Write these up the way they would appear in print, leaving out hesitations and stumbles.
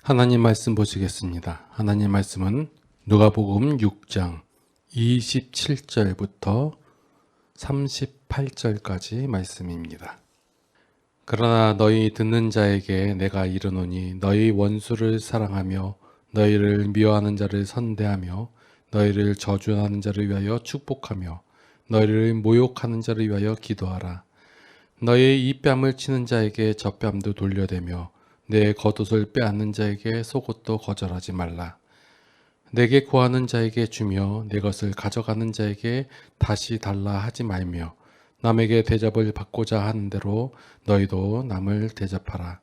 하나님 말씀 보시겠습니다. 하나님 말씀은 누가복음 6장 27절부터 38절까지 말씀입니다. 그러나 너희 듣는 자에게 내가 이르노니 너희 원수를 사랑하며 너희를 미워하는 자를 선대하며 너희를 저주하는 자를 위하여 축복하며 너희를 모욕하는 자를 위하여 기도하라. 너희 이 뺨을 치는 자에게 저 뺨도 돌려대며 내 겉옷을 빼앗는 자에게 속옷도 거절하지 말라. 내게 구하는 자에게 주며 내 것을 가져가는 자에게 다시 달라 하지 말며 남에게 대접을 받고자 하는 대로 너희도 남을 대접하라.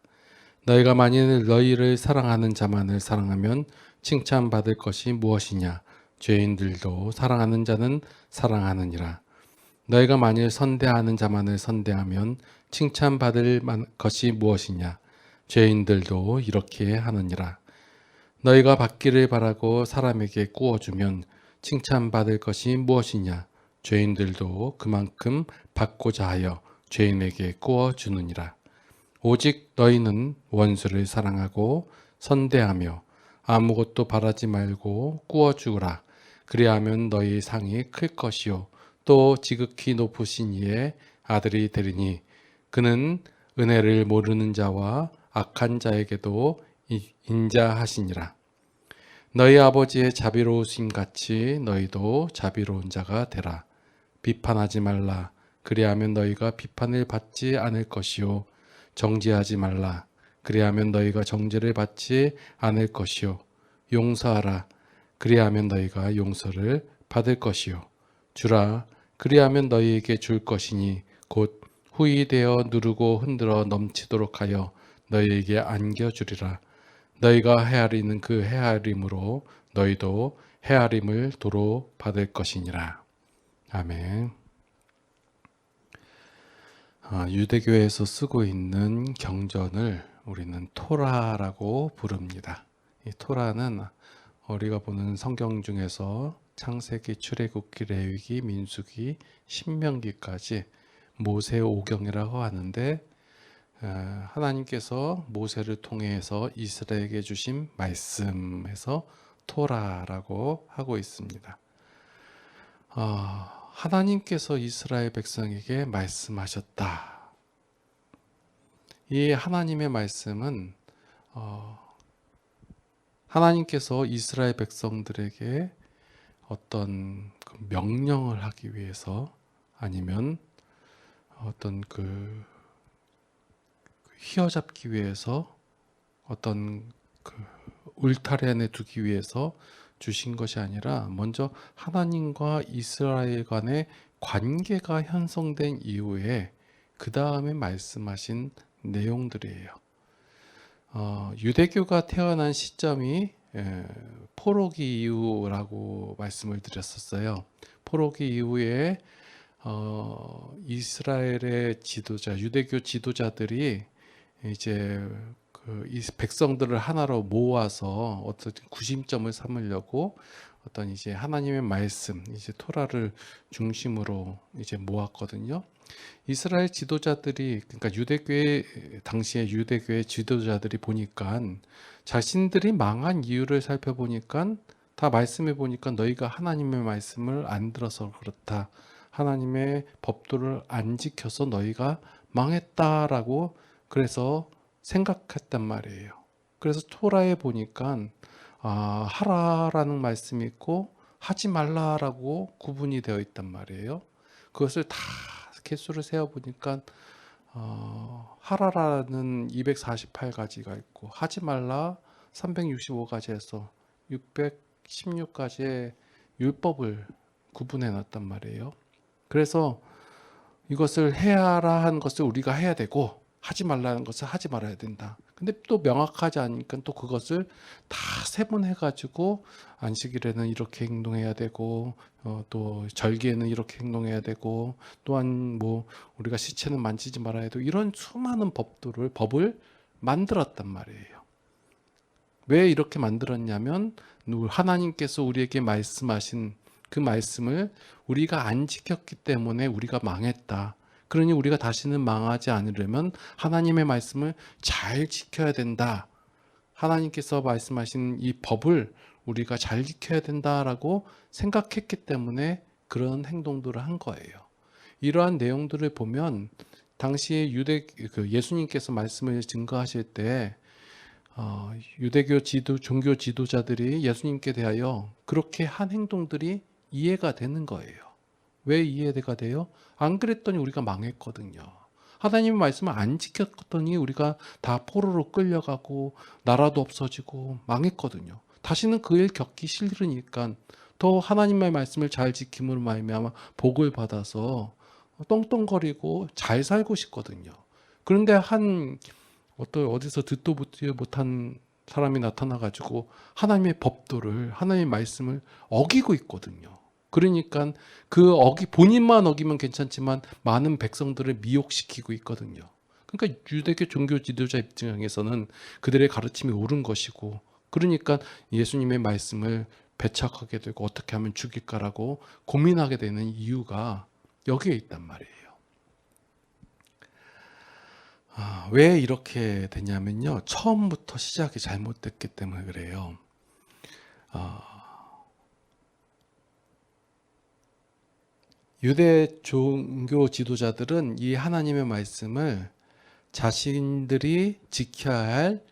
너희가 만일 너희를 사랑하는 자만을 사랑하면 칭찬받을 것이 무엇이냐? 죄인들도 사랑하는 자는 사랑하느니라. 너희가 만일 선대하는 자만을 선대하면 칭찬받을 것이 무엇이냐? 죄인들도 이렇게 하느니라. 너희가 받기를 바라고 사람에게 구워주면 칭찬받을 것이 무엇이냐? 죄인들도 그만큼 받고자 하여 죄인에게 구워주느니라. 오직 너희는 원수를 사랑하고 선대하며 아무것도 바라지 말고 구워주라. 그리하면 너희 상이 클 것이요 또 지극히 높으신 이의 아들이 되리니 그는 은혜를 모르는 자와 악한 자에게도 인자하시니라. 너희 아버지의 자비로우심 같이 너희도 자비로운 자가 되라. 비판하지 말라. 그리하면 너희가 비판을 받지 않을 것이요 정죄하지 말라. 그리하면 너희가 정죄를 받지 않을 것이요 용서하라. 그리하면 너희가 용서를 받을 것이요 주라. 그리하면 너희에게 줄 것이니 곧 후히 되어 누르고 흔들어 넘치도록 하여 너희에게 안겨주리라. 너희가 헤아리는 그 헤아림으로 너희도 헤아림을 도로 받을 것이니라. 아멘. 유대교에서 쓰고 있는 경전을 우리는 토라라고 부릅니다. 이 토라는 우리가 보는 성경 중에서 창세기, 출애굽기, 레위기, 민수기, 신명기까지 모세 오경이라고 하는데 하나님께서 모세를 통해서 이스라엘에게 주신 말씀에서 토라라고 하고 있습니다. 하나님께서 이스라엘 백성에게 말씀하셨다. 이 하나님의 말씀은 하나님께서 이스라엘 백성들에게 어떤 명령을 하기 위해서 아니면 어떤 휘어잡기 위해서 어떤 울타리 안에 두기 위해서 주신 것이 아니라 먼저 하나님과 이스라엘 간의 관계가 형성된 이후에 그 다음에 말씀하신 내용들이에요. 유대교가 태어난 시점이 포로기 이후라고 말씀을 드렸었어요. 포로기 이후에 이스라엘의 지도자, 유대교 지도자들이 이제 이 백성들을 하나로 모아서 어떤 구심점을 삼으려고 어떤 이제 하나님의 말씀, 이제 토라를 중심으로 이제 모았거든요. 이스라엘 지도자들이 그러니까 당시에 유대교의 지도자들이 보니까 자신들이 망한 이유를 살펴보니까 다 말씀해 보니까 너희가 하나님의 말씀을 안 들어서 그렇다. 하나님의 법도를 안 지켜서 너희가 망했다라고 그래서 생각했단 말이에요. 그래서 토라에 보니까 하라라는 말씀이 있고 하지 말라라고 구분이 되어 있단 말이에요. 그것을 다 개수를 세어 보니까 하라라는 248가지가 있고 하지 말라 365가지에서 616가지의 율법을 구분해 놨단 말이에요. 그래서 이것을 해야 한 것을 우리가 해야 되고 하지 말라는 것을 하지 말아야 된다. 근데 또 명확하지 않으니까 또 그것을 다 세분해가지고 안식일에는 이렇게 행동해야 되고 또 절기에는 이렇게 행동해야 되고 또한 뭐 우리가 시체는 만지지 말아야 되고 이런 수많은 법을 만들었단 말이에요. 왜 이렇게 만들었냐면 하나님께서 우리에게 말씀하신 그 말씀을 우리가 안 지켰기 때문에 우리가 망했다. 그러니 우리가 다시는 망하지 않으려면 하나님의 말씀을 잘 지켜야 된다. 하나님께서 말씀하신 이 법을 우리가 잘 지켜야 된다라고 생각했기 때문에 그런 행동들을 한 거예요. 이러한 내용들을 보면 당시에 예수님께서 말씀을 증거하실 때 유대교 종교 지도자들이 예수님께 대하여 그렇게 한 행동들이 이해가 되는 거예요. 왜 이해가 돼요? 안 그랬더니 우리가 망했거든요. 하나님의 말씀을 안 지켰더니 우리가 다 포로로 끌려가고 나라도 없어지고 망했거든요. 다시는 그 일 겪기 싫으니까 더 하나님의 말씀을 잘 지킴으로 말미암아 복을 받아서 떵떵거리고 잘 살고 싶거든요. 그런데 어디서 듣도 보지 못한 사람이 나타나가지고 하나님의 법도를, 하나님의 말씀을 어기고 있거든요. 그러니까 본인만 어기면 괜찮지만 많은 백성들을 미혹시키고 있거든요. 그러니까 유대교 종교 지도자 입장에서는 그들의 가르침이 옳은 것이고, 그러니까 예수님의 말씀을 배척하게 되고 어떻게 하면 죽일까라고 고민하게 되는 이유가 여기에 있단 말이에요. 왜 이렇게 되냐면요, 처음부터 시작이 잘못됐기 때문에 그래요. 유대 종교 지도자들은 이 하나님의 말씀을 자신들이 지켜야 할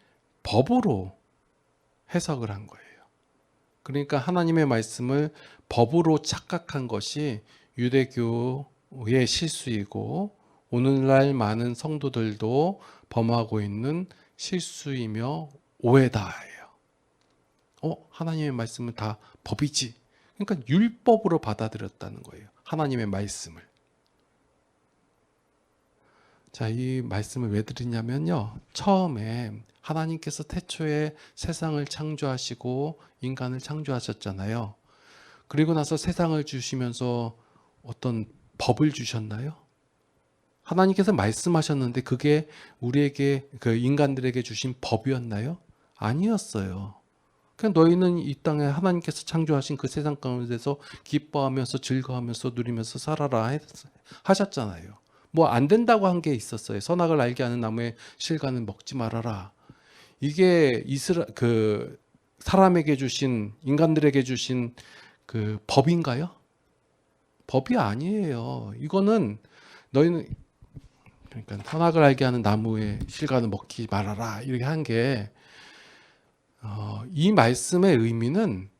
법으로 해석을 한 거예요. 그러니까 하나님의 말씀을 법으로 착각한 것이 유대교의 실수이고 오늘날 많은 성도들도 범하고 있는 실수이며 오해다예요. 하나님의 말씀은 다 법이지. 그러니까 율법으로 받아들였다는 거예요. 하나님의 말씀을. 자, 이 말씀을 왜 드리냐면요, 처음에 하나님께서 태초에 세상을 창조하시고 인간을 창조하셨잖아요. 그리고 나서 세상을 주시면서 어떤 법을 주셨나요? 하나님께서 말씀하셨는데 그게 우리에게, 인간들에게 주신 법이었나요? 아니었어요. 그냥 너희는 이 땅에 하나님께서 창조하신 그 세상 가운데서 기뻐하면서 즐거워하면서 누리면서 살아라 하셨잖아요. 뭐 안 된다고 한 게 있었어요. 선악을 알게 하는 나무의 실과는 먹지 말아라. 이게 사람에게 주신, 인간들에게 주신 그 법인가요? 법이 아니에요. 이거는 너희는, 그러니까 선악을 알게 하는 나무의 실과는 먹지 말아라 이렇게 한 게, 이 말씀의 의미는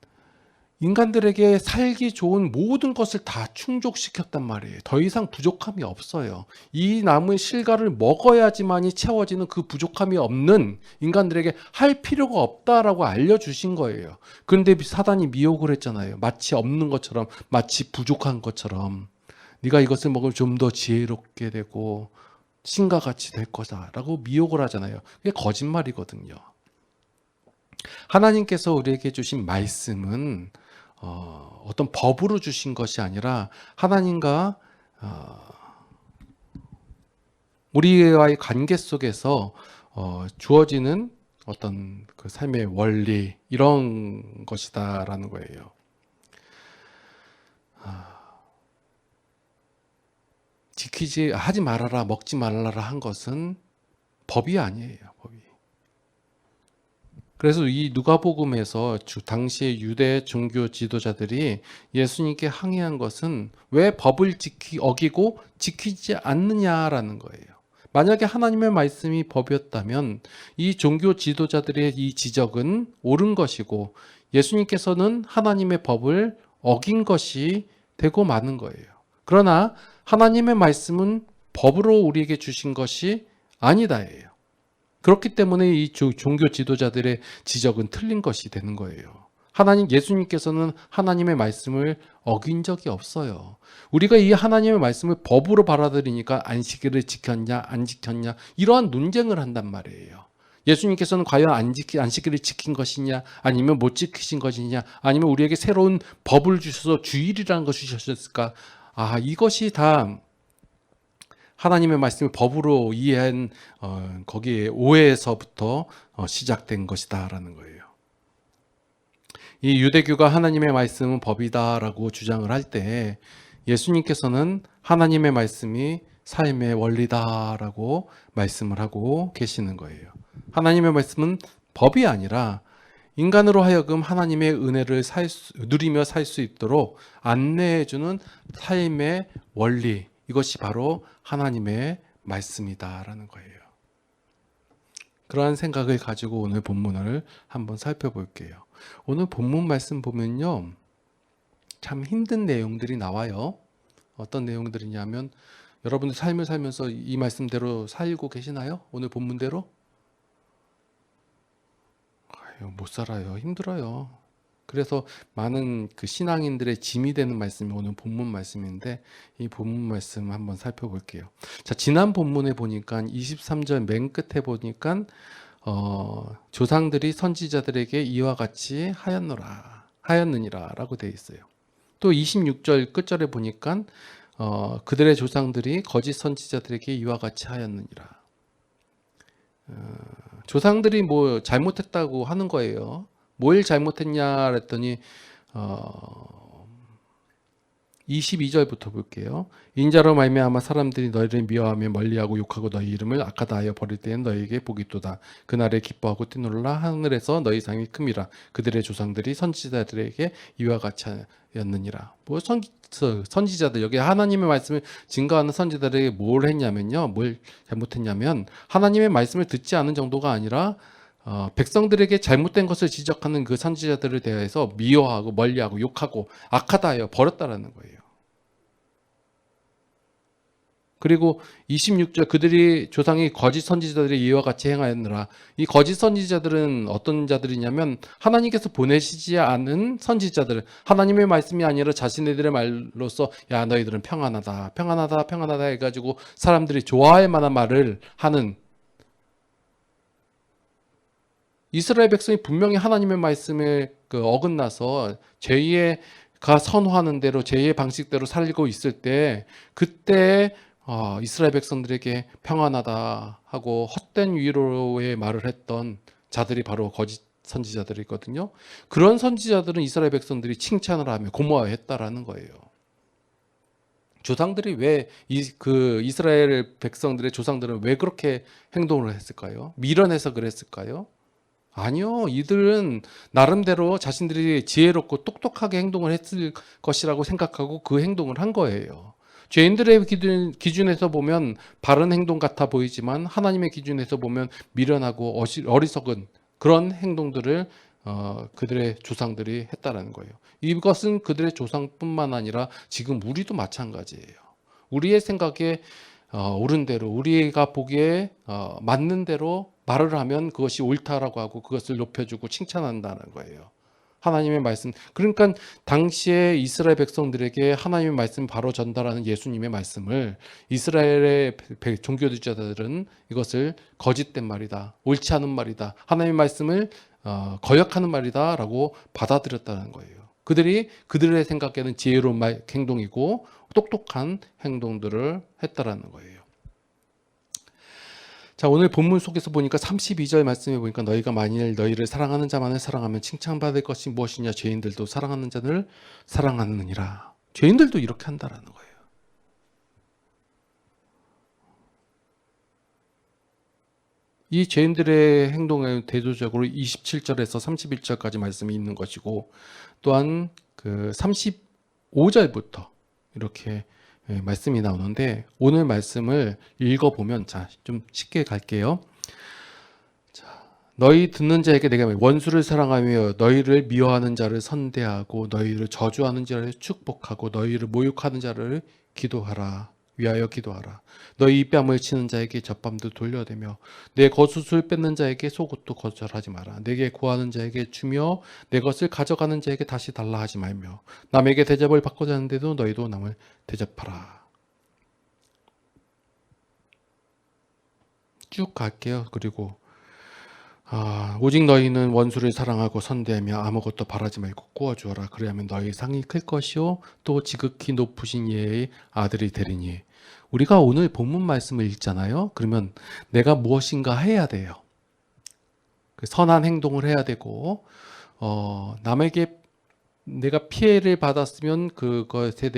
인간들에게 살기 좋은 모든 것을 다 충족시켰단 말이에요. 더 이상 부족함이 없어요. 이 나무의 실과를 먹어야지만이 채워지는 그 부족함이 없는 인간들에게 할 필요가 없다라고 알려주신 거예요. 그런데 사단이 미혹을 했잖아요. 마치 없는 것처럼, 마치 부족한 것처럼 네가 이것을 먹으면 좀 더 지혜롭게 되고 신과 같이 될 거다라고 미혹을 하잖아요. 그게 거짓말이거든요. 하나님께서 우리에게 주신 말씀은 어떤 법으로 주신 것이 아니라 하나님과 우리와의 관계 속에서 주어지는 어떤 그 삶의 원리, 이런 것이다라는 거예요. 하지 말아라, 먹지 말아라 한 것은 법이 아니에요. 법이. 그래서 이 누가복음에서 당시의 유대 종교 지도자들이 예수님께 항의한 것은 왜 법을 어기고 지키지 않느냐라는 거예요. 만약에 하나님의 말씀이 법이었다면 이 종교 지도자들의 이 지적은 옳은 것이고 예수님께서는 하나님의 법을 어긴 것이 되고 마는 거예요. 그러나 하나님의 말씀은 법으로 우리에게 주신 것이 아니다예요. 그렇기 때문에 이 종교 지도자들의 지적은 틀린 것이 되는 거예요. 예수님께서는 하나님의 말씀을 어긴 적이 없어요. 우리가 이 하나님의 말씀을 법으로 받아들이니까 안식일을 지켰냐 안 지켰냐 이러한 논쟁을 한단 말이에요. 예수님께서는 과연 안식일을 지킨 것이냐, 아니면 못 지키신 것이냐, 아니면 우리에게 새로운 법을 주셔서 주일이라는 것을 주셨을까? 이것이 다 하나님의 말씀을 법으로 이해한 거기에 오해에서부터 시작된 것이다라는 거예요. 이 유대교가 하나님의 말씀은 법이다라고 주장을 할 때 예수님께서는 하나님의 말씀이 삶의 원리다라고 말씀을 하고 계시는 거예요. 하나님의 말씀은 법이 아니라 인간으로 하여금 하나님의 은혜를 누리며 살 수 있도록 안내해주는 삶의 원리, 이것이 바로 하나님의 말씀이다라는 거예요. 그러한 생각을 가지고 오늘 본문을 한번 살펴볼게요. 오늘 본문 말씀 보면요, 참 힘든 내용들이 나와요. 어떤 내용들이냐면, 여러분들 삶을 살면서 이 말씀대로 살고 계시나요? 오늘 본문대로? 못 살아요. 힘들어요. 그래서 많은 그 신앙인들의 짐이 되는 말씀이 오늘 본문 말씀인데, 이 본문 말씀 한번 살펴볼게요. 자, 지난 본문에 보니까 23절 맨 끝에 보니까 조상들이 선지자들에게 이와 같이 하였느니라 라고 되어 있어요. 또 26절 끝절에 보니까 그들의 조상들이 거짓 선지자들에게 이와 같이 하였느니라. 조상들이 뭐 잘못했다고 하는 거예요. 뭘 잘못했냐 그랬더니 22절부터 볼게요. 인자로 말미암아 사람들이 너희를 미워하며 멀리하고 욕하고 너희 이름을 악하다 하여 버릴 때엔 너희에게 복이 있도다. 그날에 기뻐하고 뛰놀라 하늘에서 너희 상이 큼이라. 그들의 조상들이 선지자들에게 이와 같이 하였느니라. 뭐 선지자들, 여기 하나님의 말씀을 증거하는 선지자들에게 뭘 했냐면요, 뭘 잘못했냐면 하나님의 말씀을 듣지 않은 정도가 아니라 백성들에게 잘못된 것을 지적하는 그 선지자들에 대해서 미워하고 멀리하고 욕하고 악하다 하여 버렸다라는 거예요. 그리고 26절 그들이 조상이 거짓 선지자들이 이와 같이 행하였느라. 이 거짓 선지자들은 어떤 자들이냐면 하나님께서 보내시지 않은 선지자들, 하나님의 말씀이 아니라 자신들의 말로서 야 너희들은 평안하다 평안하다 평안하다 해가지고 사람들이 좋아할 만한 말을 하는, 이스라엘 백성이 분명히 하나님의 말씀에 어긋나서 죄가 선호하는 대로 죄의 방식대로 살고 있을 때, 그때 이스라엘 백성들에게 평안하다 하고 헛된 위로의 말을 했던 자들이 바로 거짓 선지자들이거든요. 그런 선지자들은 이스라엘 백성들이 칭찬을 하며 고마워했다라는 거예요. 조상들이 왜 이스라엘 백성들의 조상들은 왜 그렇게 행동을 했을까요? 미련해서 그랬을까요? 아니요. 이들은 나름대로 자신들이 지혜롭고 똑똑하게 행동을 했을 것이라고 생각하고 그 행동을 한 거예요. 죄인들의 기준에서 보면 바른 행동 같아 보이지만 하나님의 기준에서 보면 미련하고 어리석은 그런 행동들을 그들의 조상들이 했다라는 거예요. 이것은 그들의 조상뿐만 아니라 지금 우리도 마찬가지예요. 우리의 생각에 옳은 대로, 우리가 보기에 맞는 대로 말을 하면 그것이 옳다라고 하고 그것을 높여주고 칭찬한다는 거예요. 하나님의 말씀. 그러니까 당시에 이스라엘 백성들에게 하나님의 말씀 바로 전달하는 예수님의 말씀을 이스라엘의 종교주의자들은 이것을 거짓된 말이다, 옳지 않은 말이다, 하나님의 말씀을 거역하는 말이다 라고 받아들였다는 거예요. 그들이 그들의 생각에는 지혜로운 행동이고 똑똑한 행동들을 했다라는 거예요. 자, 오늘 본문 속에서 보니까 32절 말씀에 보니까 너희가 만일 너희를 사랑하는 자만을 사랑하면 칭찬받을 것이 무엇이냐, 죄인들도 사랑하는 자를 사랑하느니라. 죄인들도 이렇게 한다라는 거예요. 이 죄인들의 행동에 대조적으로 27절에서 31절까지 말씀이 있는 것이고, 또한 그 35절부터 이렇게 말씀이 나오는데, 오늘 말씀을 읽어보면, 자, 좀 쉽게 갈게요. 자, 너희 듣는 자에게 내가 원수를 사랑하며 너희를 미워하는 자를 선대하고 너희를 저주하는 자를 축복하고 너희를 모욕하는 자를 위하여 기도하라. 너희 이 뺨을 치는 자에게 젖밤도 돌려대며 내 겉옷을 뺏는 자에게 속옷도 거절하지 마라. 내게 구하는 자에게 주며 내 것을 가져가는 자에게 다시 달라 하지 말며 남에게 대접을 받고자 하는데도 너희도 남을 대접하라. 쭉 갈게요. 그리고 오직 너희는 원수를 사랑하고 선대하며 아무것도 바라지 말고 구워주어라. 그리하면 너희 상이 클 것이요 또 지극히 높으신 이의 아들이 되리니. 우리가 오늘 본문 말씀을 읽잖아요. 그러면 내가 무엇인가 해야 돼요. 선한 행동을 해야 되고, 남에게 내가 피해를 받았으면 그것에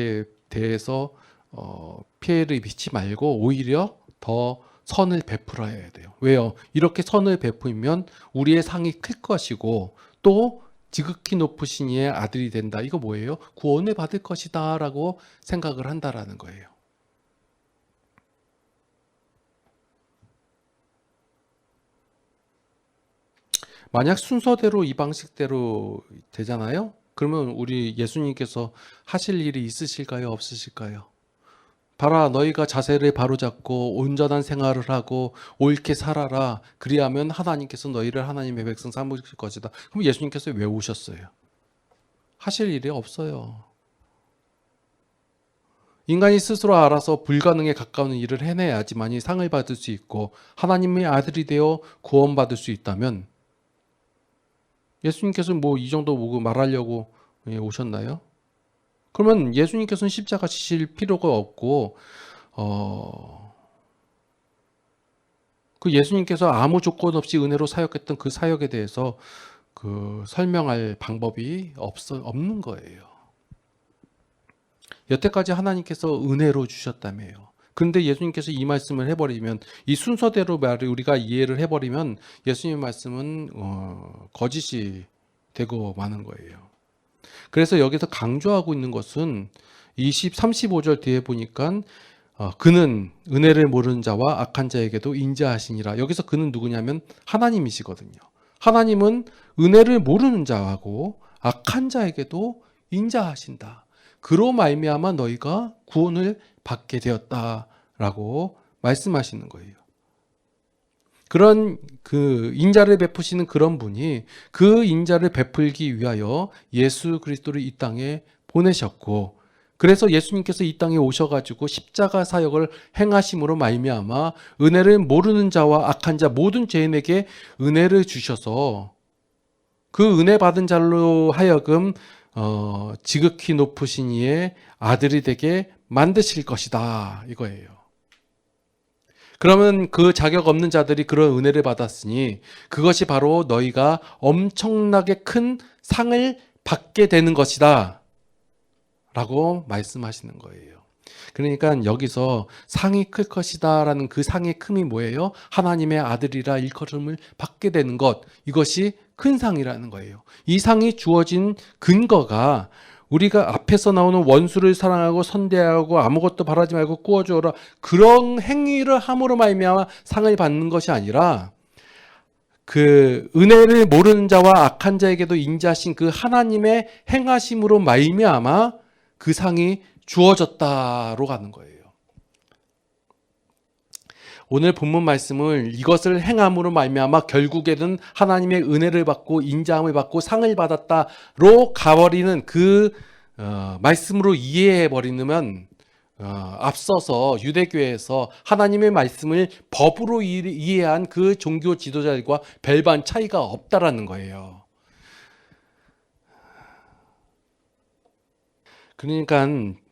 대해서 피해를 입히지 말고 오히려 더 선을 베풀어야 돼요. 왜요? 이렇게 선을 베풀면 우리의 상이 클 것이고 또 지극히 높으신 이의 아들이 된다. 이거 뭐예요? 구원을 받을 것이다 라고 생각을 한다라는 거예요. 만약 순서대로 이 방식대로 되잖아요? 그러면 우리 예수님께서 하실 일이 있으실까요? 없으실까요? 봐라, 너희가 자세를 바로잡고 온전한 생활을 하고 옳게 살아라. 그리하면 하나님께서 너희를 하나님의 백성 삼으실 것이다. 그럼 예수님께서 왜 오셨어요? 하실 일이 없어요. 인간이 스스로 알아서 불가능에 가까운 일을 해내야지만이 상을 받을 수 있고 하나님의 아들이 되어 구원받을 수 있다면 예수님께서 뭐 이 정도 보고 말하려고 오셨나요? 그러면 예수님께서는 십자가 지실 필요가 없고 그 예수님께서 아무 조건 없이 은혜로 사역했던 그 사역에 대해서 그 설명할 방법이 없는 거예요. 여태까지 하나님께서 은혜로 주셨다며요. 그런데 예수님께서 이 말씀을 해버리면 이 순서대로 말을 우리가 이해를 해버리면 예수님 말씀은 거짓이 되고 마는 거예요. 그래서 여기서 강조하고 있는 것은 35절 뒤에 보니까 그는 은혜를 모르는 자와 악한 자에게도 인자하시니라. 여기서 그는 누구냐면 하나님이시거든요. 하나님은 은혜를 모르는 자하고 악한 자에게도 인자하신다. 그로 말미암아 너희가 구원을 받게 되었다라고 말씀하시는 거예요. 그런 그 인자를 베푸시는 그런 분이 그 인자를 베풀기 위하여 예수 그리스도를 이 땅에 보내셨고, 그래서 예수님께서 이 땅에 오셔가지고 십자가 사역을 행하심으로 말미암아 은혜를 모르는 자와 악한 자 모든 죄인에게 은혜를 주셔서 그 은혜 받은 자로 하여금 지극히 높으신 이의 아들이 되게 만드실 것이다 이거예요. 그러면 그 자격 없는 자들이 그런 은혜를 받았으니 그것이 바로 너희가 엄청나게 큰 상을 받게 되는 것이다 라고 말씀하시는 거예요. 그러니까 여기서 상이 클 것이다 라는 그 상의 큼이 뭐예요? 하나님의 아들이라 일컬음을 받게 되는 것, 이것이 큰 상이라는 거예요. 이 상이 주어진 근거가 우리가 앞에서 나오는 원수를 사랑하고 선대하고 아무것도 바라지 말고 꾸어주어라 그런 행위를 함으로 말미암아 상을 받는 것이 아니라 그 은혜를 모르는 자와 악한 자에게도 인자하신 그 하나님의 행하심으로 말미암아 그 상이 주어졌다로 가는 거예요. 오늘 본문 말씀을 이것을 행함으로 말미암아 결국에는 하나님의 은혜를 받고 인자함을 받고 상을 받았다로 가버리는 그 말씀으로 이해해 버리면 앞서서 유대교에서 하나님의 말씀을 법으로 이해한 그 종교 지도자들과 별반 차이가 없다라는 거예요. 그러니까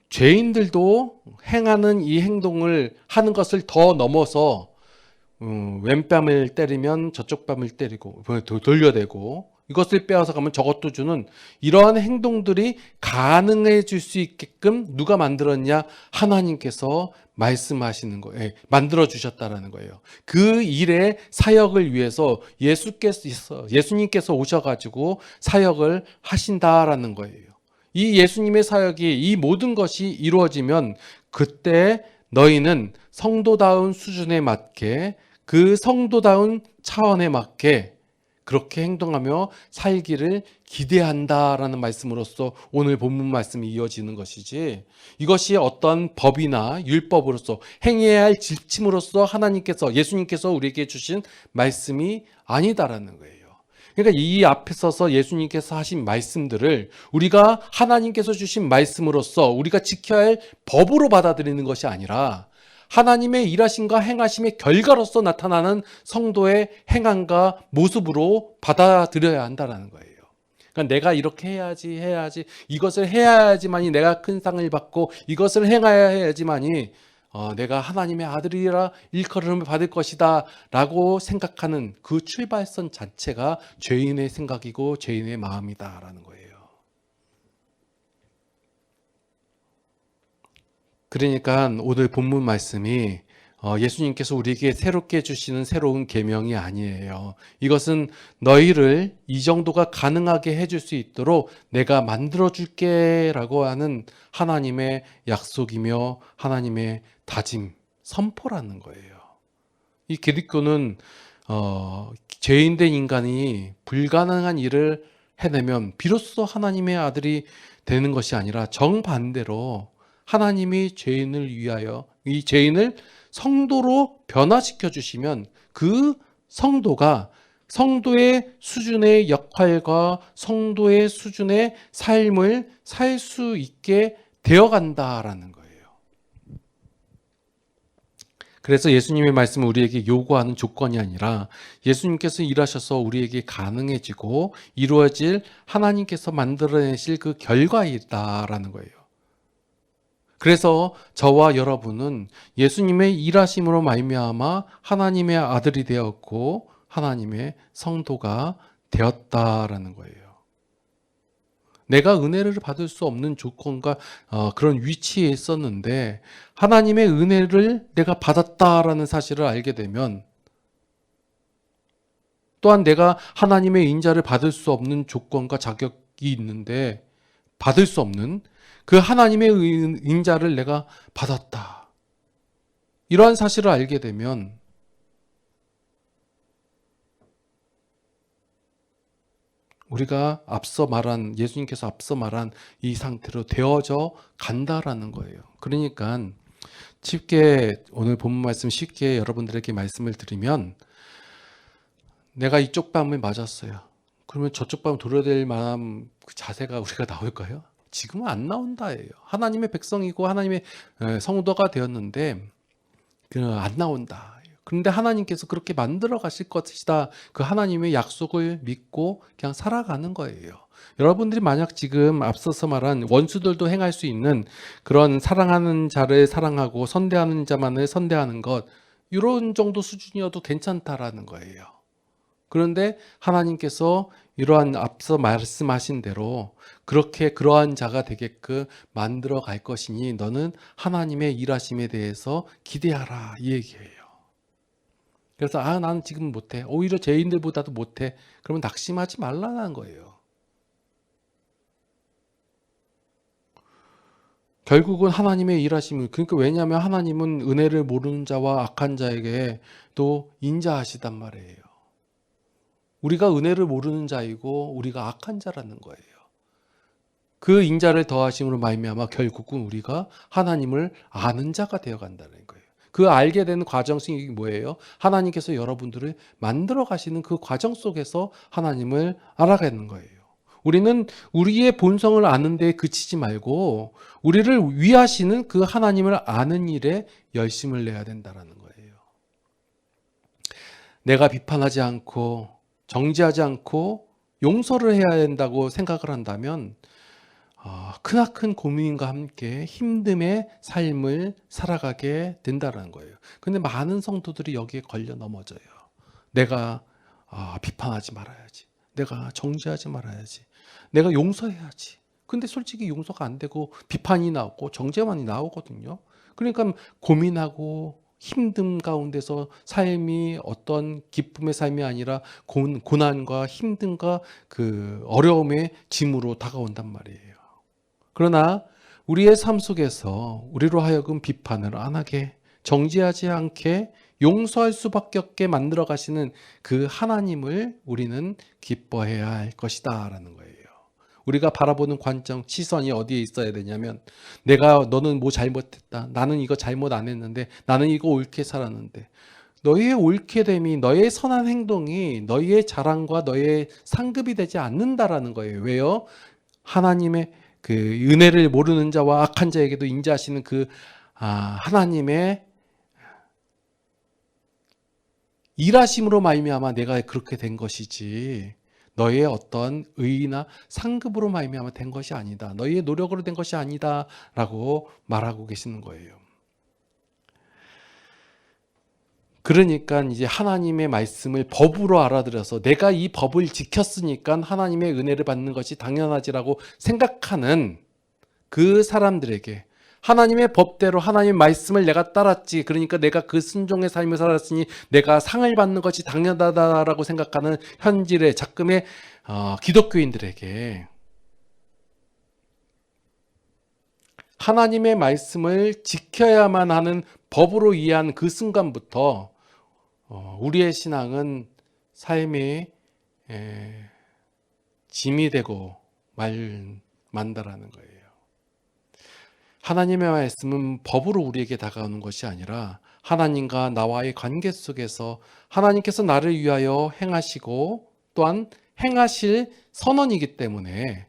죄인들도 행하는 이 행동을 하는 것을 더 넘어서 왼뺨을 때리면 저쪽 뺨을 때리고 돌려대고 이것을 빼앗아 가면 저것도 주는 이러한 행동들이 가능해질 수 있게끔 누가 만들었냐? 하나님께서 말씀하시는 거예요. 만들어 주셨다라는 거예요. 그 일의 사역을 위해서 예수님께서 오셔가지고 사역을 하신다라는 거예요. 이 예수님의 사역이 이 모든 것이 이루어지면 그때 너희는 성도다운 수준에 맞게 그 성도다운 차원에 맞게 그렇게 행동하며 살기를 기대한다라는 말씀으로써 오늘 본문 말씀이 이어지는 것이지 이것이 어떤 법이나 율법으로서 행해야 할 지침으로서 하나님께서 예수님께서 우리에게 주신 말씀이 아니다라는 거예요. 그러니까 이 앞에 서서 예수님께서 하신 말씀들을 우리가 하나님께서 주신 말씀으로써 우리가 지켜야 할 법으로 받아들이는 것이 아니라 하나님의 일하심과 행하심의 결과로서 나타나는 성도의 행함과 모습으로 받아들여야 한다는 거예요. 그러니까 내가 이렇게 해야지 이것을 해야지만이 내가 큰 상을 받고 이것을 행해야지만이 내가 하나님의 아들이라 일컬음을 받을 것이다 라고 생각하는 그 출발선 자체가 죄인의 생각이고 죄인의 마음이다 라는 거예요. 그러니까 오늘 본문 말씀이 예수님께서 우리에게 새롭게 주시는 새로운 계명이 아니에요. 이것은 너희를 이 정도가 가능하게 해줄 수 있도록 내가 만들어줄게라고 하는 하나님의 약속이며 하나님의 다짐, 선포라는 거예요. 이 기독교는 죄인된 인간이 불가능한 일을 해내면 비로소 하나님의 아들이 되는 것이 아니라 정반대로 하나님이 죄인을 위하여 이 죄인을 성도로 변화시켜 주시면 그 성도가 성도의 수준의 역할과 성도의 수준의 삶을 살 수 있게 되어 간다라는 거예요. 그래서 예수님의 말씀은 우리에게 요구하는 조건이 아니라 예수님께서 일하셔서 우리에게 가능해지고 이루어질 하나님께서 만들어내실 그 결과이다라는 거예요. 그래서 저와 여러분은 예수님의 일하심으로 말미암아 하나님의 아들이 되었고 하나님의 성도가 되었다라는 거예요. 내가 은혜를 받을 수 없는 조건과 그런 위치에 있었는데 하나님의 은혜를 내가 받았다라는 사실을 알게 되면 또한 내가 하나님의 인자를 받을 수 없는 조건과 자격이 있는데 받을 수 없는 그 하나님의 인자를 내가 받았다. 이러한 사실을 알게 되면 우리가 예수님께서 앞서 말한 이 상태로 되어져 간다라는 거예요. 그러니까 쉽게 오늘 본문 말씀 쉽게 여러분들에게 말씀을 드리면 내가 이쪽 뺨을 맞았어요. 그러면 저쪽 뺨 돌아야 될 만한 그 자세가 우리가 나올까요? 지금은 안 나온다예요. 하나님의 백성이고 하나님의 성도가 되었는데 안 나온다. 그런데 하나님께서 그렇게 만들어 가실 것이다. 그 하나님의 약속을 믿고 그냥 살아가는 거예요. 여러분들이 만약 지금 앞서서 말한 원수들도 행할 수 있는 그런 사랑하는 자를 사랑하고 선대하는 자만을 선대하는 것 이런 정도 수준이어도 괜찮다라는 거예요. 그런데 하나님께서 이러한 앞서 말씀하신 대로 그렇게 그러한 자가 되게끔 만들어 갈 것이니 너는 하나님의 일하심에 대해서 기대하라 이 얘기예요. 그래서 나는 지금 못해. 오히려 죄인들보다도 못해. 그러면 낙심하지 말라는 거예요. 결국은 하나님의 일하심을 그러니까 왜냐하면 하나님은 은혜를 모르는 자와 악한 자에게 또 인자하시단 말이에요. 우리가 은혜를 모르는 자이고 우리가 악한 자라는 거예요. 그 인자를 더하심으로 말미암아 결국은 우리가 하나님을 아는 자가 되어 간다는 거예요. 그 알게 되는 과정이 뭐예요? 하나님께서 여러분들을 만들어 가시는 그 과정 속에서 하나님을 알아가는 거예요. 우리는 우리의 본성을 아는 데 그치지 말고 우리를 위하시는 그 하나님을 아는 일에 열심을 내야 된다는 거예요. 내가 비판하지 않고 정죄하지 않고 용서를 해야 된다고 생각을 한다면 크나큰 고민과 함께 힘듦의 삶을 살아가게 된다는 거예요. 근데 많은 성도들이 여기에 걸려 넘어져요. 내가 비판하지 말아야지. 내가 정죄하지 말아야지. 내가 용서해야지. 근데 솔직히 용서가 안 되고 비판이 나오고 정죄만이 나오거든요. 그러니까 고민하고 힘듦 가운데서 삶이 어떤 기쁨의 삶이 아니라 고난과 힘듦과 그 어려움의 짐으로 다가온단 말이에요. 그러나 우리의 삶 속에서 우리로 하여금 비판을 안 하게 정죄하지 않게 용서할 수밖에 없게 만들어 가시는 그 하나님을 우리는 기뻐해야 할 것이다 라는 거예요. 우리가 바라보는 관점, 시선이 어디에 있어야 되냐면 너는 뭐 잘못했다. 나는 이거 잘못 안 했는데 나는 이거 옳게 살았는데 너희의 옳게됨이 너희의 선한 행동이 너희의 자랑과 너희의 상급이 되지 않는다라는 거예요. 왜요? 하나님의 그 은혜를 모르는 자와 악한 자에게도 인자하시는 그 하나님의 일하심으로 말미암아 내가 그렇게 된 것이지 너희의 어떤 의의나 상급으로 말미암아 된 것이 아니다. 너희의 노력으로 된 것이 아니다 라고 말하고 계시는 거예요. 그러니까 이제 하나님의 말씀을 법으로 알아들여서 내가 이 법을 지켰으니까 하나님의 은혜를 받는 것이 당연하지라고 생각하는 그 사람들에게 하나님의 법대로 하나님의 말씀을 내가 따랐지. 그러니까 내가 그 순종의 삶을 살았으니 내가 상을 받는 것이 당연하다라고 생각하는 현질의 작금의 기독교인들에게 하나님의 말씀을 지켜야만 하는 법으로 이해한 그 순간부터 우리의 신앙은 삶의 짐이 되고 만다라는 거예요. 하나님의 말씀은 법으로 우리에게 다가오는 것이 아니라 하나님과 나와의 관계 속에서 하나님께서 나를 위하여 행하시고 또한 행하실 선언이기 때문에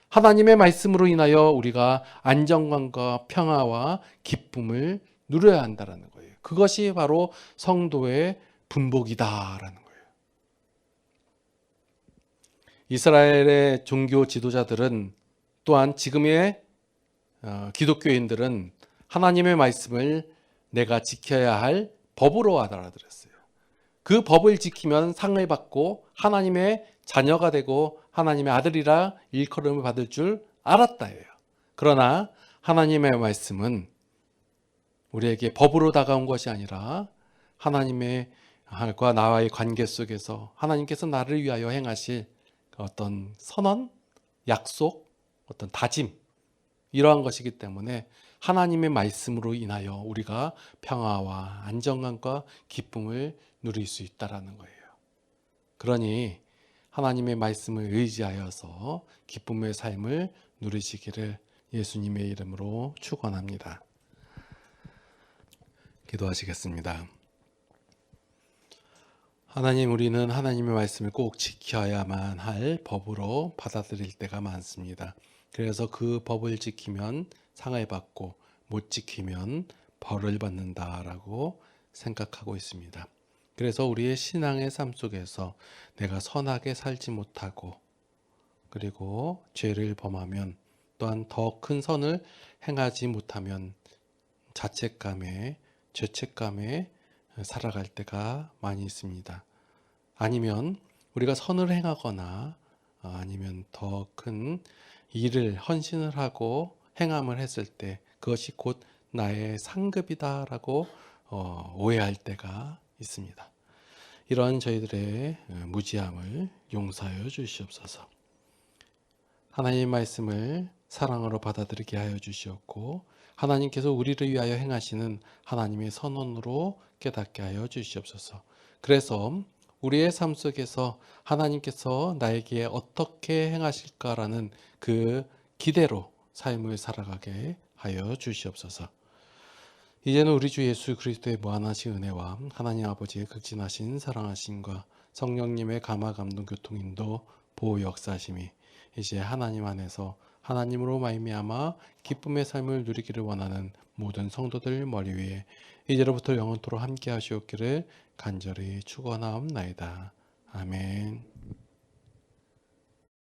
하나님의 말씀으로 인하여 우리가 안정감과 평화와 기쁨을 누려야 한다는 거예요. 그것이 바로 성도의 분복이다라는 거예요. 이스라엘의 종교 지도자들은 또한 지금의 기독교인들은 하나님의 말씀을 내가 지켜야 할 법으로 알아들었어요. 그 법을 지키면 상을 받고 하나님의 자녀가 되고 하나님의 아들이라 일컬음을 받을 줄 알았다예요. 그러나 하나님의 말씀은 우리에게 법으로 다가온 것이 아니라 하나님의 과 나와의 관계 속에서 하나님께서 나를 위하여 행하실 어떤 선언, 약속, 어떤 다짐 이러한 것이기 때문에 하나님의 말씀으로 인하여 우리가 평화와 안정감과 기쁨을 누릴 수 있다라는 거예요. 그러니 하나님의 말씀을 의지하여서 기쁨의 삶을 누리시기를 예수님의 이름으로 축원합니다. 기도하시겠습니다. 하나님, 우리는 하나님의 말씀을 꼭 지켜야만 할 법으로 받아들일 때가 많습니다. 그래서 그 법을 지키면 상을 받고 못 지키면 벌을 받는다라고 생각하고 있습니다. 그래서 우리의 신앙의 삶 속에서 내가 선하게 살지 못하고 그리고 죄를 범하면 또한 더 큰 선을 행하지 못하면 자책감에 죄책감에 살아갈 때가 많이 있습니다. 아니면 우리가 선을 행하거나 아니면 더 큰 일을 헌신을 하고 행함을 했을 때 그것이 곧 나의 상급이다라고 오해할 때가 있습니다. 이러한 저희들의 무지함을 용서하여 주시옵소서. 하나님의 말씀을 사랑으로 받아들이게 하여 주시옵고 하나님께서 우리를 위하여 행하시는 하나님의 선언으로 깨닫게 하여 주시옵소서. 그래서 우리의 삶 속에서 하나님께서 나에게 어떻게 행하실까라는 그 기대로 삶을 살아가게 하여 주시옵소서. 이제는 우리 주 예수 그리스도의 무한하신 은혜와 하나님 아버지의 극진하신 사랑하심과 성령님의 감화 감동 교통인도 보호 역사심이 이제 하나님 안에서 하나님으로 말미암아 기쁨의 삶을 누리기를 원하는 모든 성도들 머리 위에 이제로부터 영원토록 함께 하시옵기를 간절히 축원하옵나이다. 아멘.